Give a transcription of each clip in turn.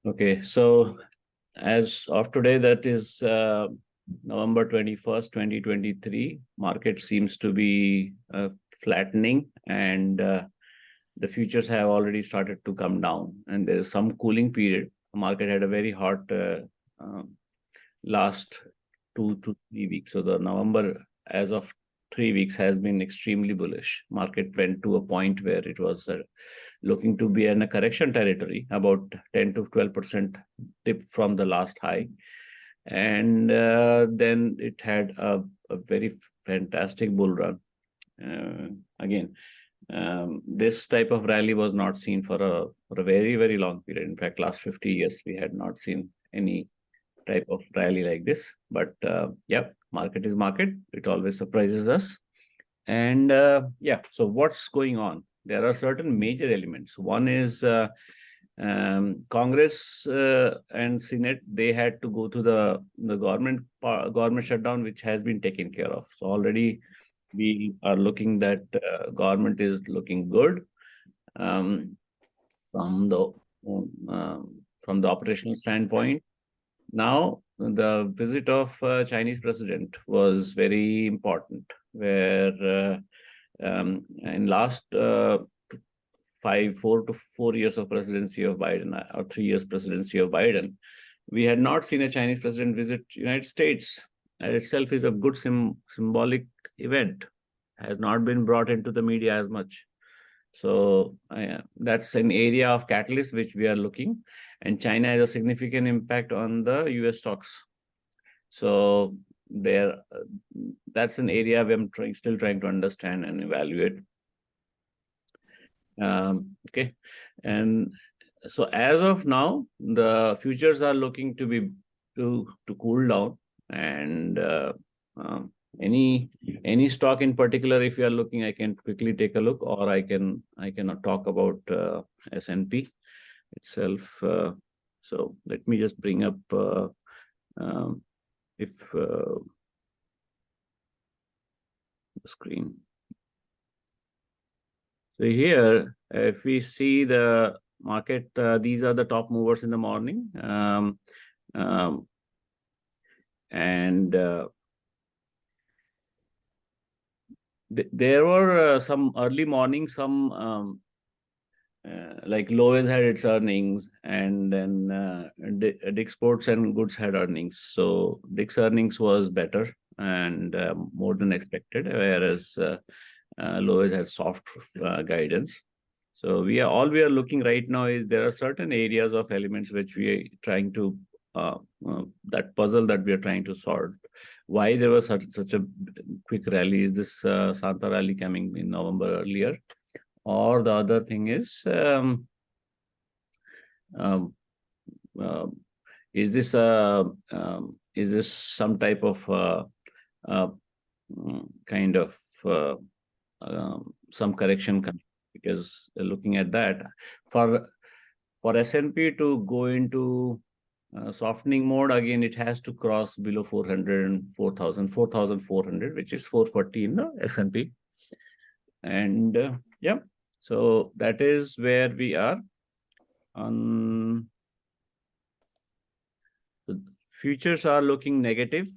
Okay, so as of today, that is November 21st, 2023, market seems to be flattening, and the futures have already started to come down, and there is some cooling period. The market had a very hot last 2 to 3 weeks. So the November, as of 3 weeks, has been extremely bullish. Market went to a point where it was looking to be in a correction territory, about 10 to 12% dip from the last high. And then it had a very fantastic bull run. Again, this type of rally was not seen for a very, very long period. In fact, last 50 years, we had not seen any type of rally like this. But yeah, market is market. It always surprises us. And yeah, so what's going on? There are certain major elements. One is Congress and Senate, they had to go to the government shutdown, which has been taken care of. So already we are looking that government is looking good um, from the from the operational standpoint. Now, the visit of Chinese president was very important, where in last 4 to 4 years of presidency of Biden, or 3 years presidency of Biden, we had not seen a Chinese president visit United States. That itself is a good symbolic event. Has not been brought into the media as much. So that's an area of catalyst which we are looking, and China has a significant impact on the US stocks. So there, that's an area I'm still trying to understand and evaluate. Okay, and so as of now, the futures are looking to be to cool down, and any stock in particular, if you are looking, I can quickly take a look, or I can talk about S&P itself. So let me just bring up if the screen. So here, if we see the market, these are the top movers in the morning, and there were some early morning, some like Lowe's had its earnings, and then Dick's Sports and Goods had earnings. So Dick's earnings was better and more than expected, whereas Lowe's had soft guidance. So we are looking right now is there are certain areas of elements which we are trying to that puzzle that we are trying to solve. Why there was such a quick rally? Is this Santa rally coming in November earlier? Or the other thing is, is this some type of kind of some correction coming? Because looking at that, for S&P to go into softening mode, again, it has to cross below 400 and 4,400, which is 440 in the S&P. And yeah, so that is where we are. On the futures are looking negative,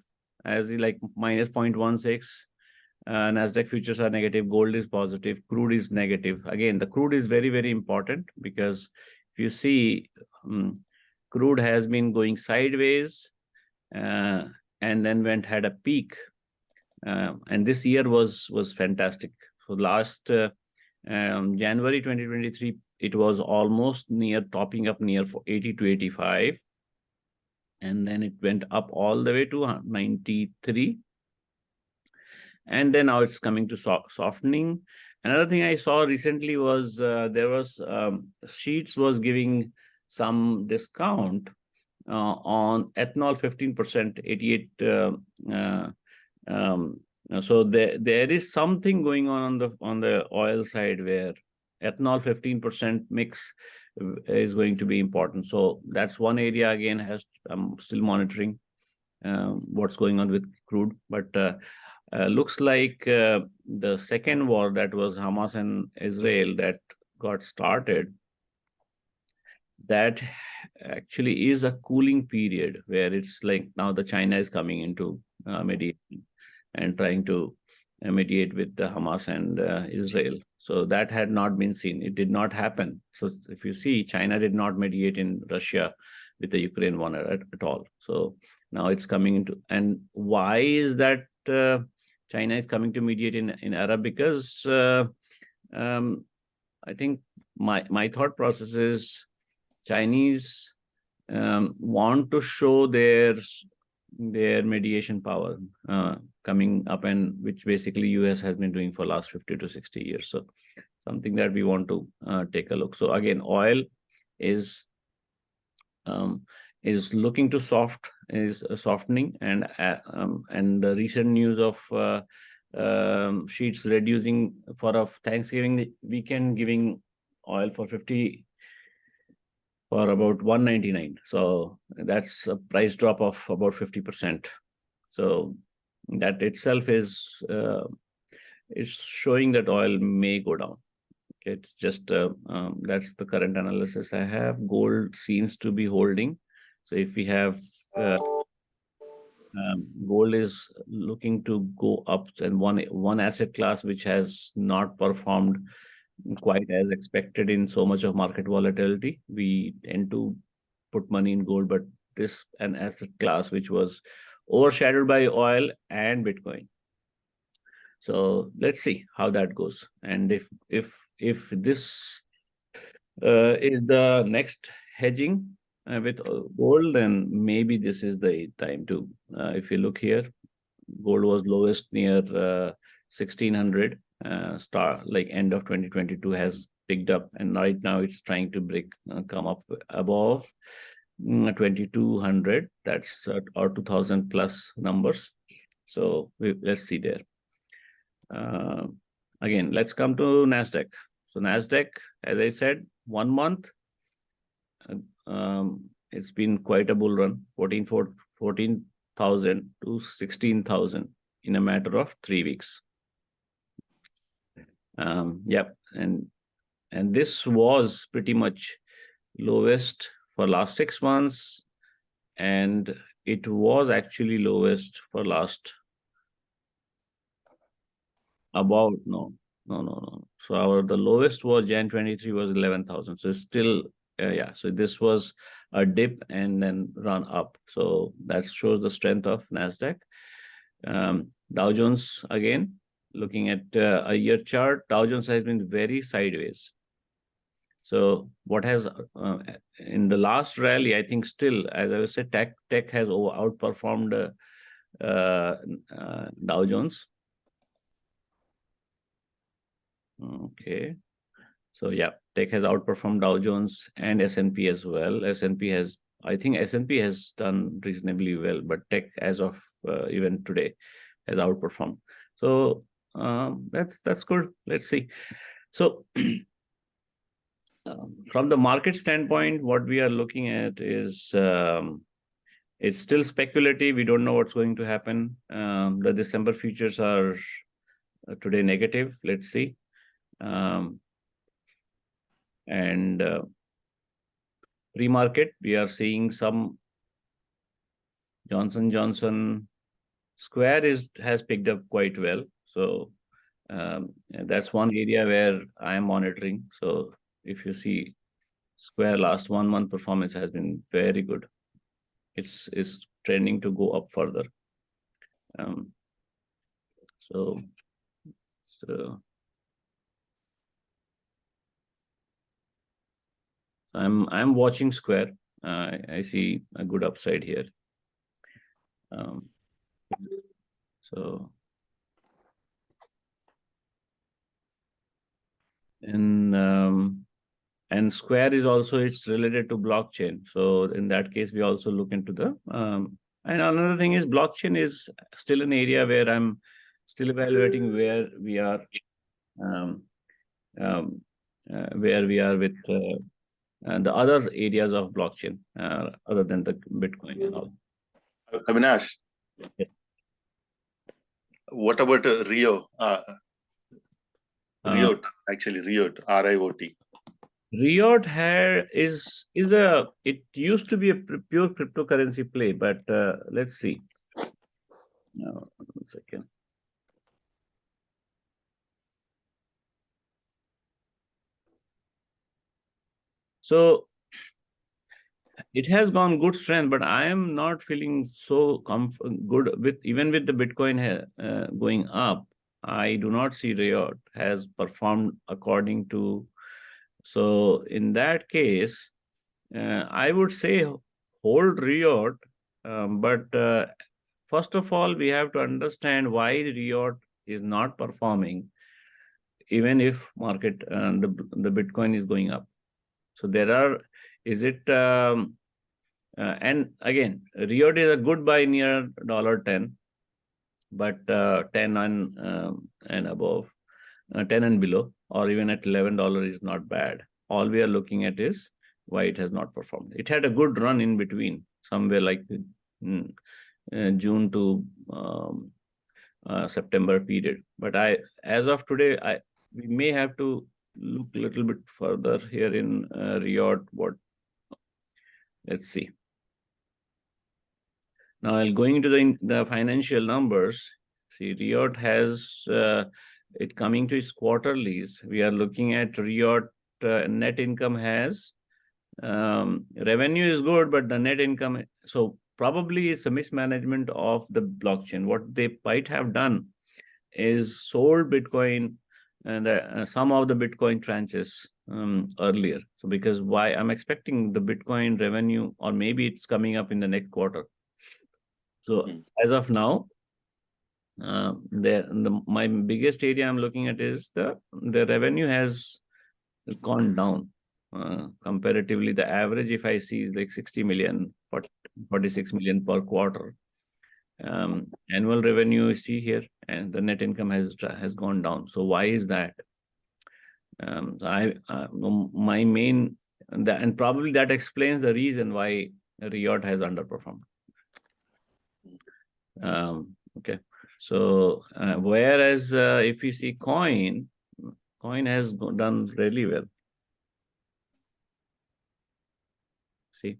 as like minus 0.16. Nasdaq futures are negative, gold is positive, crude is negative. Again, the crude is very, very important, because if you see, crude has been going sideways and then had a peak. And this year was fantastic. So last January 2023, it was almost near topping up near 80 to 85. And then it went up all the way to 93. And then now it's coming to softening. Another thing I saw recently was there was Sheets was giving some discount on ethanol 15%, 88. So there is something going on the oil side where ethanol 15% mix is going to be important. So that's one area, again, I'm still monitoring what's going on with crude. But looks like the second war, that was Hamas and Israel, that got started, that actually is a cooling period where it's like now the China is coming into mediation and trying to mediate with the Hamas and Israel. So that had not been seen. It did not happen. So if you see, China did not mediate in Russia with the Ukraine one at all. So now it's coming into, and why is that China is coming to mediate in Arab? Because um, I think my thought process is Chinese want to show their mediation power coming up, and which basically US has been doing for last 50 to 60 years. So something that we want to take a look. So again, oil is um, looking to softening, and the recent news of sheets reducing for a Thanksgiving weekend, giving oil for about 199. So that's a price drop of about 50%. So that itself is showing that oil may go down. It's just that's the current analysis I have. Gold seems to be holding. So if we have gold is looking to go up, and one asset class which has not performed quite as expected in so much of market volatility, we tend to put money in gold, but this an asset class which was overshadowed by oil and Bitcoin. So let's see how that goes. And if this is the next hedging with gold, then maybe this is the time to. If you look here, gold was lowest near 1600. Star like end of 2022 has picked up, and right now it's trying to come up above 2200. That's or 2000 plus numbers. So let's see there. Again, let's come to Nasdaq. So Nasdaq, as I said, 1 month, it's been quite a bull run, 14,000 to 16,000 in a matter of 3 weeks. Yep, and this was pretty much lowest for last 6 months, and it was actually lowest for last about no. So the lowest was Jan 23 was 11,000. So it's still yeah. So this was a dip and then run up. So that shows the strength of Nasdaq. Dow Jones again, looking at a year chart, Dow Jones has been very sideways. So what has in the last rally, I think still, as I said, tech has outperformed Dow Jones. Okay. So yeah, tech has outperformed Dow Jones and S&P as well. I think S&P has done reasonably well, but tech as of even today has outperformed. So that's good. Let's see. So from the market standpoint, what we are looking at is it's still speculative. We don't know what's going to happen. The December futures are today negative. Let's see. And pre-market, we are seeing some Johnson Johnson Square has picked up quite well. So that's one area where I am monitoring. So if you see Square last 1 month performance has been very good. It's trending to go up further. So I'm watching Square. I see a good upside here. So and Square is also, it's related to blockchain. So in that case, we also look into the and another thing is blockchain is still an area where I'm still evaluating where we are with the other areas of blockchain other than the Bitcoin and all. Avinash, Yeah. What about Rio? Riot, actually, Riot, RIOT. Riot it used to be a pure cryptocurrency play, but let's see. Now, 1 second. So it has gone good strength, but I am not feeling so good with even with the Bitcoin going up. I do not see Riot has performed according to. So in that case, I would say hold Riot, but first of all, we have to understand why Riot is not performing, even if market the Bitcoin is going up. So there are, is it and again, Riot is a good buy near $10, but 10 and above, 10 and below, or even at $11 is not bad. All we are looking at is why it has not performed. It had a good run in between, somewhere like June to September period. But as of today, we may have to look a little bit further here in Riot. Let's see. Now, going into the financial numbers, see, Riot has it coming to its quarterlies. We are looking at Riot net income has revenue is good, but the net income. So probably it's a mismanagement of the blockchain. What they might have done is sold Bitcoin and some of the Bitcoin tranches earlier. So because why I'm expecting the Bitcoin revenue, or maybe it's coming up in the next quarter. So as of now, my biggest area I'm looking at is the revenue has gone down. Comparatively, the average, if I see, is like 60 million, 46 million per quarter. Annual revenue you see here, and the net income has gone down. So why is that? My main, and probably that explains the reason why Riot has underperformed. Okay, so whereas if you see coin has done really well. See,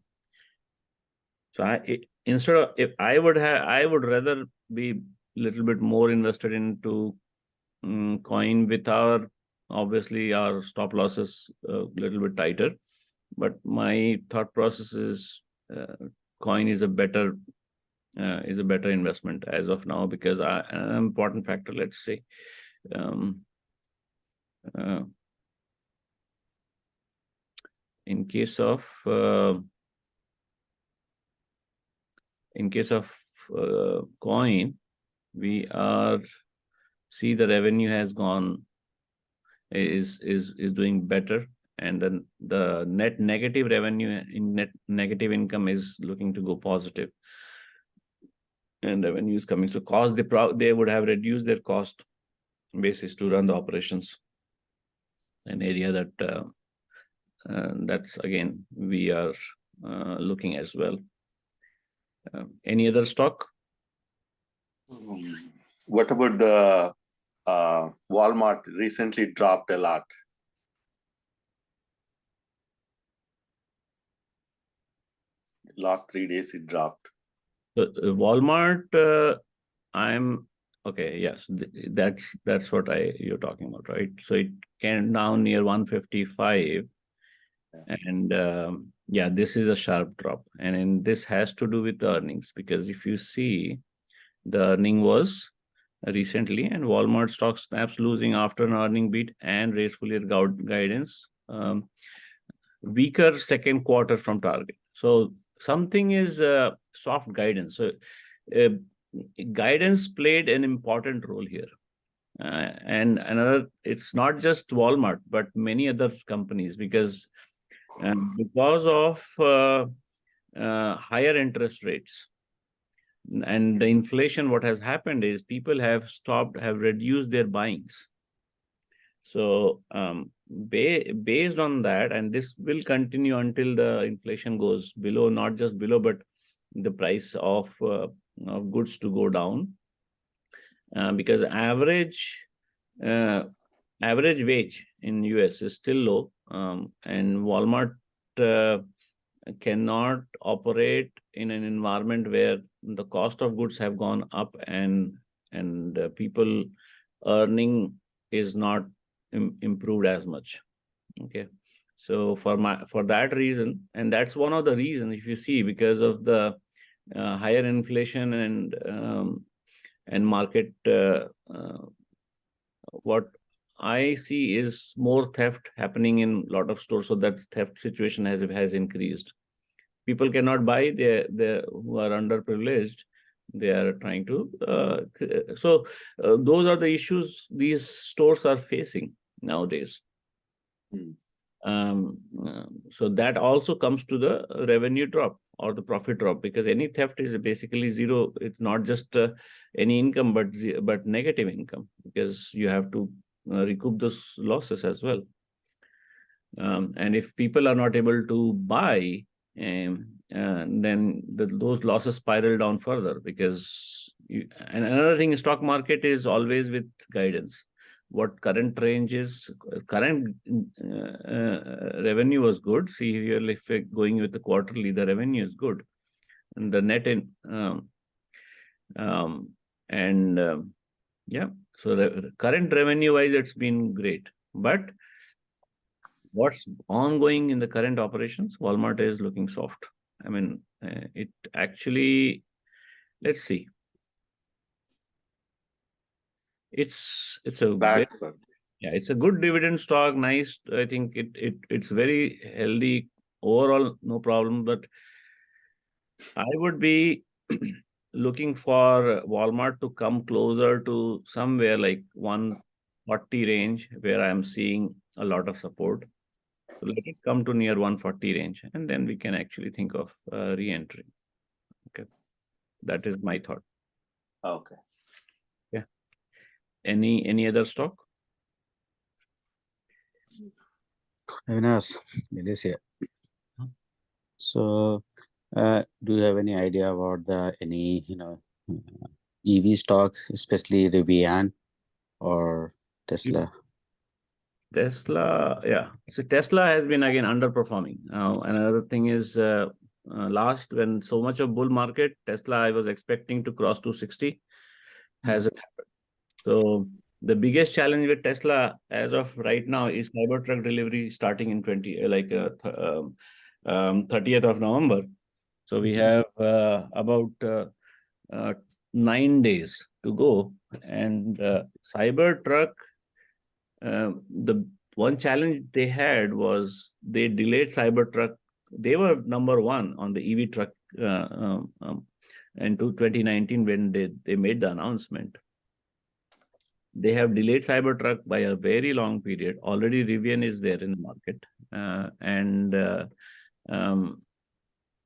so instead of, if I would rather be a little bit more invested into coin with obviously our stop losses a little bit tighter, but my thought process is coin is a better investment as of now, because an important factor, let's say, in case of coin, we are see the revenue has gone is doing better, and then the net negative revenue in net negative income is looking to go positive, and revenue is coming. So cost, they would have reduced their cost basis to run the operations, an area that that's again we are looking as well. Any other stock? What about the Walmart? Recently dropped a lot. Last 3 days it dropped. Walmart, I'm okay. Yes, that's what you're talking about, right? So it came down near 155, and yeah, this is a sharp drop, and this has to do with the earnings, because if you see, the earning was recently, and Walmart stock snaps losing after an earning beat and raised full year guidance. Weaker second quarter from target. So something is soft guidance. So guidance played an important role here. And another, it's not just Walmart, but many other companies, because of higher interest rates and the inflation, what has happened is people have reduced their buyings. So based on that, and this will continue until the inflation goes below, not just below, but the price of goods to go down, because average wage in US is still low. and Walmart cannot operate in an environment where the cost of goods have gone up and people earning is not improved as much. Okay, so for that reason, and that's one of the reasons, if you see, because of the higher inflation and market, what I see is more theft happening in a lot of stores. So that theft situation has increased. People cannot buy. They who are underprivileged, they are trying to. Those are the issues these stores are facing nowadays. Hmm. So that also comes to the revenue drop or the profit drop, because any theft is basically zero. It's not just any income, but negative income, because you have to recoup those losses as well. And if people are not able to buy, then those losses spiral down further, because and another thing, stock market is always with guidance. What current range is, current revenue was good. See here, if we're going with the quarterly, the revenue is good, and the net in and yeah, so current revenue wise, it's been great. But what's ongoing in the current operations, Walmart is looking soft. I mean, it actually, let's see. It's a Flat, sir. yeah, it's a good dividend stock. Nice. I think it's very healthy overall, no problem. But I would be looking for Walmart to come closer to somewhere like 140 range, where I'm seeing a lot of support. So let it come to near 140 range, and then we can actually think of re-entry. Okay, that is my thought. Okay. Yeah. Any other stock? Avinash, it is here. So, do you have any idea about the any EV stock, especially Rivian or Tesla? Tesla, yeah. So Tesla has been again underperforming. Another thing is last, when so much of bull market, Tesla I was expecting to cross 260, hasn't happened. So the biggest challenge with Tesla as of right now is Cybertruck delivery starting in 30th of November. So we have about 9 days to go, and Cybertruck. The one challenge they had was they delayed Cybertruck. They were number one on the EV truck into 2019 when they made the announcement. They have delayed Cybertruck by a very long period. Already Rivian is there in the market.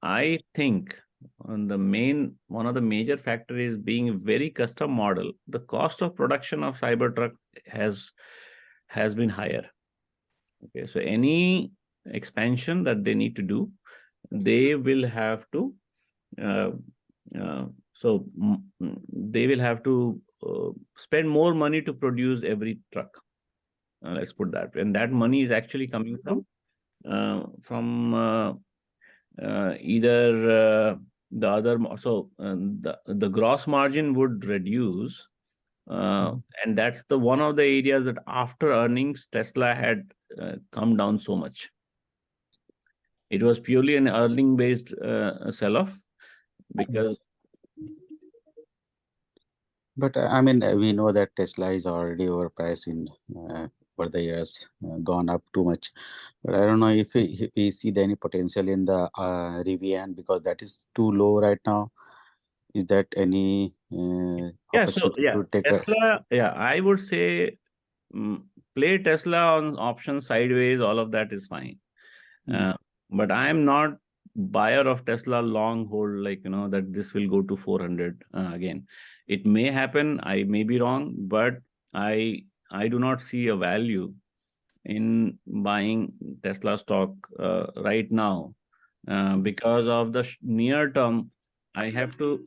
I think one of the major factor is being very custom model. The cost of production of Cybertruck has been higher. Okay, so any expansion that they need to do, they will have to they will have to spend more money to produce every truck. Let's put that, and that money is actually coming from either the other. So the gross margin would reduce. And that's the one of the areas that after earnings, Tesla had come down so much. It was purely an earning-based sell-off because. But I mean, we know that Tesla is already overpriced in over the years, gone up too much. But I don't know if we see any potential in the Rivian, because that is too low right now. Is that any opportunity to take Tesla, I would say play Tesla on options sideways. All of that is fine. But I am not buyer of Tesla long hold, like, that this will go to 400 again. It may happen. I may be wrong, but I do not see a value in buying Tesla stock right now because of the near term. I have to.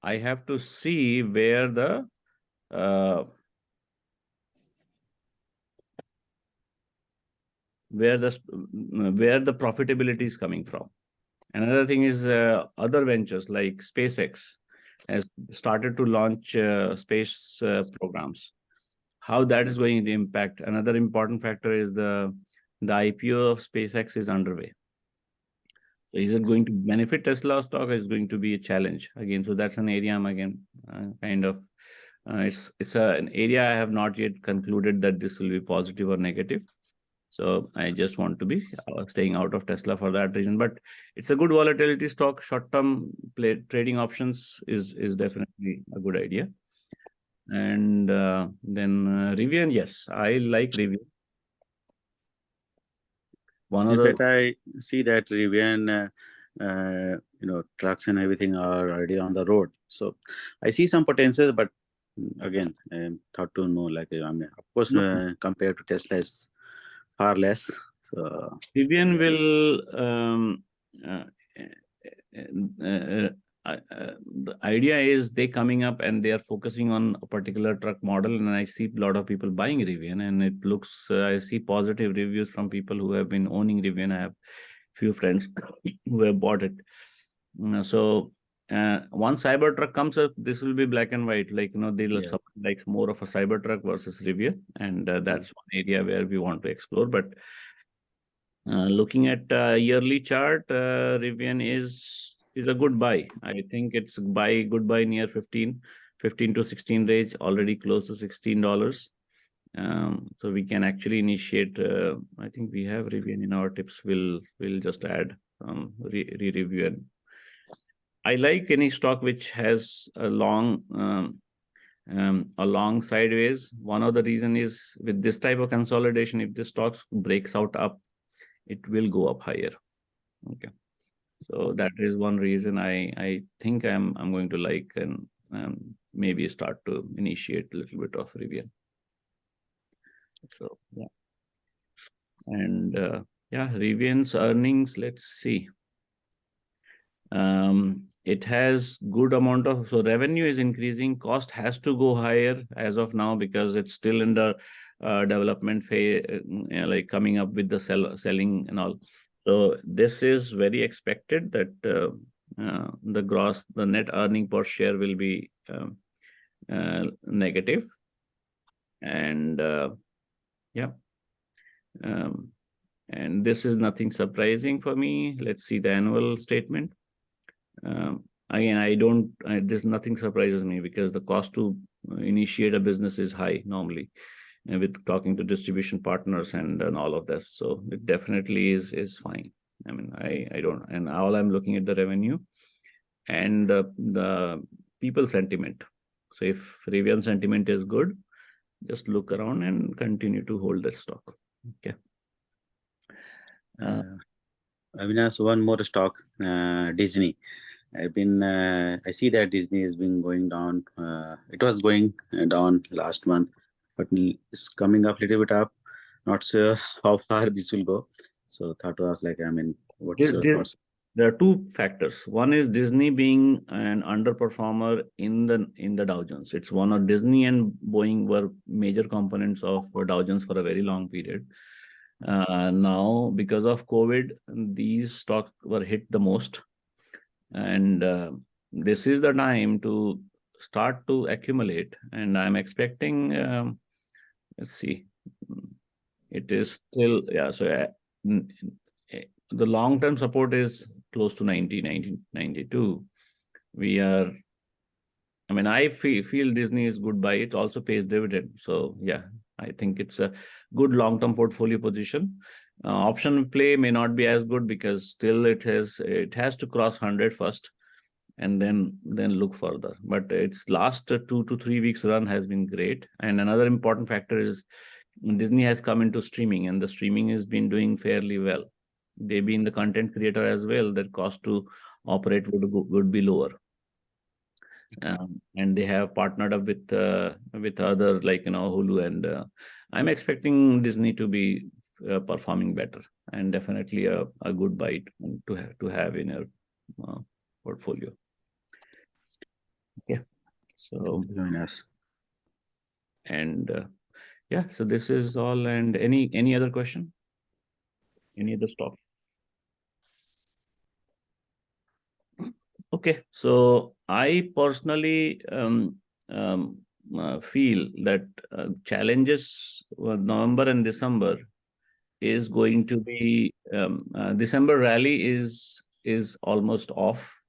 I have to see where the where the profitability is coming from. Another thing is other ventures like SpaceX has started to launch space programs. How that is going to impact. Another important factor is the IPO of SpaceX is underway. So is it going to benefit Tesla stock, or is going to be a challenge again? So that's an area I'm again kind of it's an area I have not yet concluded that this will be positive or negative. So I just want to be staying out of Tesla for that reason. But it's a good volatility stock. Short-term trading options is definitely a good idea. And then Rivian, yes, I like Rivian. One of In the fact, I see that Rivian, trucks and everything are already on the road. So I see some potential, but again, thought to know, like, I mean, of course, compared to Tesla, is far less. So Rivian will the idea is they coming up and they are focusing on a particular truck model, and I see a lot of people buying Rivian, and it looks I see positive reviews from people who have been owning Rivian. I have few friends who have bought it. So once Cybertruck comes up, this will be black and white. Like they'll like more of a Cybertruck versus Rivian, and that's one area where we want to explore. But looking at yearly chart, Rivian is a good buy. I think it's good buy near 15 to 16 range, already close to $16. So we can actually initiate. I think we have Rivian in our tips. We'll just add review. And I like any stock which has a long sideways. One of the reason is with this type of consolidation, if this stock breaks out up, it will go up higher. Okay, so that is one reason I think I'm going to like and maybe start to initiate a little bit of Rivian. So yeah, and Rivian's earnings. Let's see. It has good amount of revenue is increasing. Cost has to go higher as of now because it's still in the development phase, like coming up with the selling and all. So this is very expected that the net earning per share will be negative, and and this is nothing surprising for me. Let's see the annual statement. Again, there's nothing surprises me because the cost to initiate a business is high normally, with talking to distribution partners and all of this. So it definitely is fine. I mean, I don't, and all I'm looking at the revenue and the people sentiment. So if Rivian sentiment is good, just look around and continue to hold that stock. Okay. Avinash, one more stock, Disney. I see that Disney has been going down. It was going down last month, but it's coming up a little bit up. Not sure how far this will go. So thought to ask, like, I mean, what's your thoughts? There are two factors. One is Disney being an underperformer in the Dow Jones. It's one of Disney and Boeing were major components of Dow Jones for a very long period. Now, because of COVID, these stocks were hit the most. And this is the time to start to accumulate. And I'm expecting, let's see, it is still, yeah. So the long-term support is close to 1992. We are, I mean, I feel Disney is good buy. It also pays dividend. So yeah, I think it's a good long-term portfolio position. Option play may not be as good because still it has to cross 100 first, and then look further. But its last 2 to 3 weeks run has been great. And another important factor is Disney has come into streaming, and the streaming has been doing fairly well. They being the content creator as well, their cost to operate would be lower. And they have partnered up with other, like Hulu, and I'm expecting Disney to be performing better, and definitely a good buy to have in your portfolio. So, Very nice. and yeah, so this is all. And any other question? Any other stock? Okay, so I personally feel that challenges November and December is going to be December rally is almost off.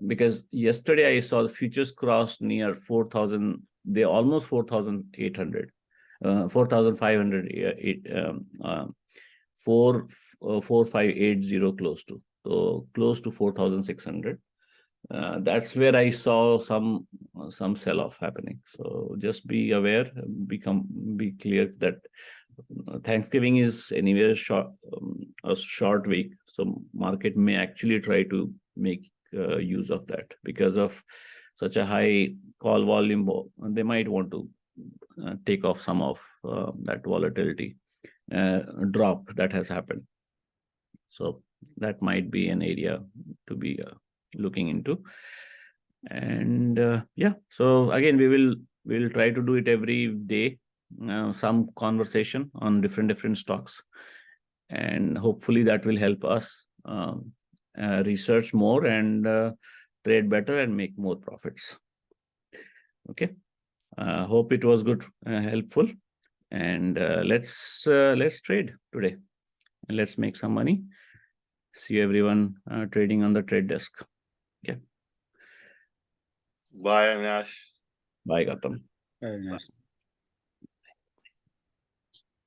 Because yesterday I saw the futures crossed near 4,000. They almost 4,800, 4,500, 4,580 close to. So close to 4,600. That's where I saw some sell-off happening. So just be aware, be clear that Thanksgiving is anywhere a short week, so market may actually try to make use of that because of such a high call volume. They might want to take off some of that volatility drop that has happened. So that might be an area to be looking into. And yeah, so again, we'll try to do it every day, some conversation on different stocks, and hopefully that will help us research more and trade better and make more profits. Okay, hope it was good, helpful, and let's trade today and let's make some money. See you everyone trading on the trade desk. Okay. Bye, Avinash. Bye, Gautam. Very nice.